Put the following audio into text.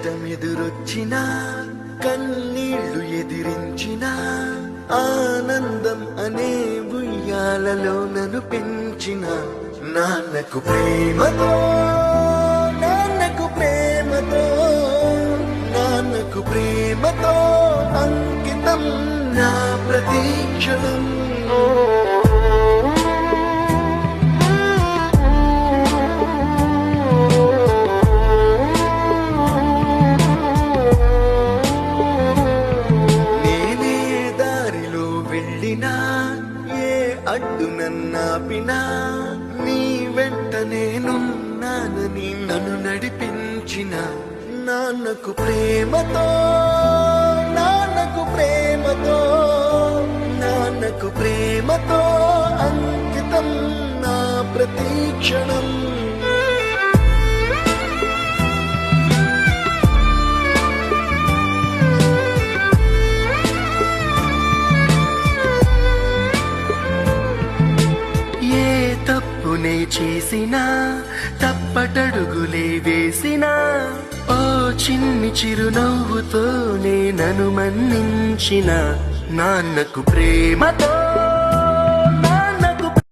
కష్టమెదురొచ్చినా కన్నీళ్లు ఎదిరించినా ఆనందం అనే ఉయ్యాలలో నన్ను పెంచిన నాన్నకు ప్రేమతో నాన్నకు ప్రేమతో నాన్నకు ప్రేమతో అంకితం నా ప్రతీక్షణం. నేనే దారిలో వెళ్ళినా ఏ అడ్డు నన్నాపినా నీ వెంట నేనున్నానని నన్ను నడిపించిన నాన్నకు ప్రేమతో నాన్నకు ప్రేమతో నాన్నకు ప్రేమతో అంకితం నా ప్రతీక్షణం. ఏ తప్పునే చేసినా తప్పటడుగులే వేసినా ఓ చిన్ని చిరునవ్వుతో నన్ను మన్నించిన నాన్నకు ప్రేమతో